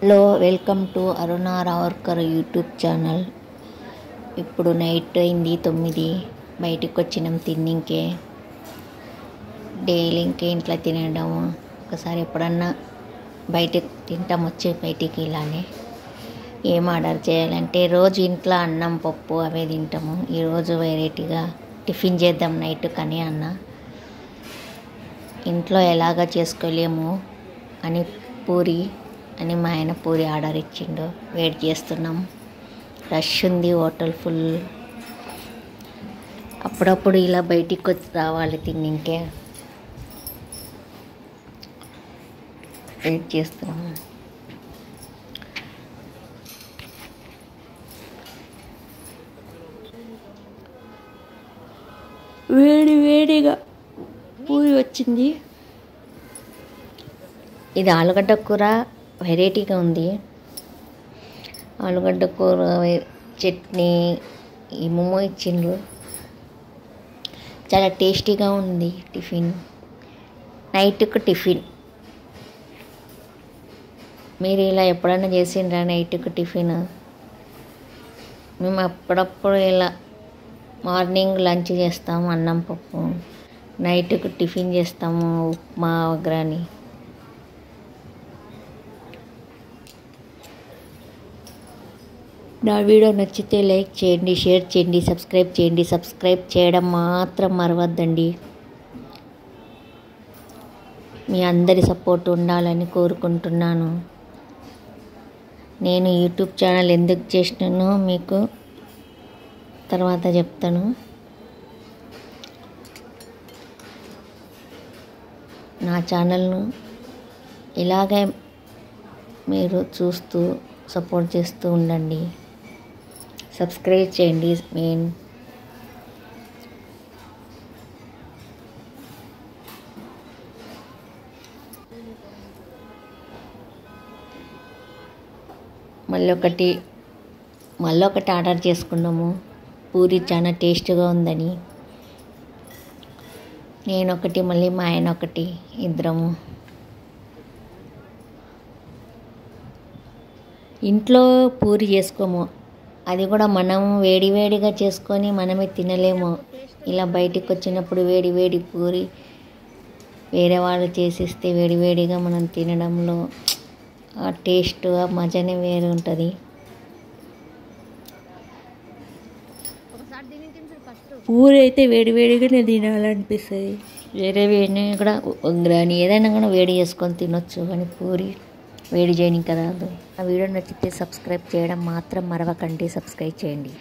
Hello, welcome to Aruna Ravarkar YouTube channel. ఇప్పుడు night అయింది 9. బయటికి వచ్చినాం తిన్నింకే. డైలీ ఇంకే ఇంట్లో తినడం, ఒకసారి ఎప్పుడన్నా బయటకు తింటాం. వచ్చి బయటికి ఇలానే ఏం ఆర్డర్ చేయాలంటే రోజు ఇంట్లో అన్నం పప్పు అవే తింటాము. ఈరోజు వెరైటీగా టిఫిన్ చేద్దాం నైట్ కానీ అన్న ఇంట్లో ఎలాగా చేసుకోలేము అని పూరి అని మా ఆయన పూరి ఆర్డర్ ఇచ్చిండు. వెయిట్ చేస్తున్నాం. రష్ ఉంది, హోటల్ ఫుల్. అప్పుడప్పుడు ఇలా బయటికి వచ్చి రావాలి తిన్నింకే. వెయిట్ చేస్తున్నాం. వేడి వేడిగా పూరి వచ్చింది. ఇది ఆలుగడ్డ కూర వెరైటీగా ఉంది. ఆలుగడ్డ కూర చట్నీ ఏమేమో ఇచ్చిండ్రు. చాలా టేస్టీగా ఉంది. టిఫిన్ నైట్కు టిఫిన్ మీరు ఇలా ఎప్పుడైనా చేసిండ్రా నైట్కు టిఫిన్? మేము అప్పుడప్పుడు ఇలా మార్నింగ్ లంచ్ చేస్తాము అన్నం పప్పు, నైట్కు టిఫిన్ చేస్తాము ఉప్మా వగ్రాని. నా వీడియో నచ్చితే లైక్ చేయండి, షేర్ చేయండి, సబ్స్క్రైబ్ చేయండి. సబ్స్క్రైబ్ చేయడం మాత్రం మరవద్దండి. మీ అందరి సపోర్ట్ ఉండాలని కోరుకుంటున్నాను. నేను యూట్యూబ్ ఛానల్ ఎందుకు చేసినానో మీకు తర్వాత చెప్తాను. నా ఛానల్ను ఇలాగే మీరు చూస్తూ సపోర్ట్ చేస్తూ ఉండండి. సబ్స్క్రైబ్ చేయండి. మెయిన్ మళ్ళీ ఒకటి ఆర్డర్ చేసుకున్నాము. పూరి చాలా టేస్ట్గా ఉందని నేను ఒకటి, మళ్ళీ మా ఆయన ఒకటి, ఇద్దరము. ఇంట్లో పూరి చేసుకోము, అది కూడా మనం వేడివేడిగా చేసుకొని మనమే తినలేము. ఇలా బయటికి వచ్చినప్పుడు వేడి పూరి వేరే వాళ్ళు చేసిస్తే వేడివేడిగా మనం తినడంలో ఆ టేస్ట్, ఆ మజానే వేరు ఉంటుంది. పూరి అయితే వేడివేడిగానే తినాలనిపిస్తుంది. వేరే కూడా వగ్రాని ఏదైనా కూడా వేడి చేసుకొని తినొచ్చు, కానీ పూరి వేడి చేయడానికి రాదు. ఆ వీడియో నచ్చితే సబ్స్క్రైబ్ చేయడం మాత్రం మరవకండి. సబ్స్క్రైబ్ చేయండి.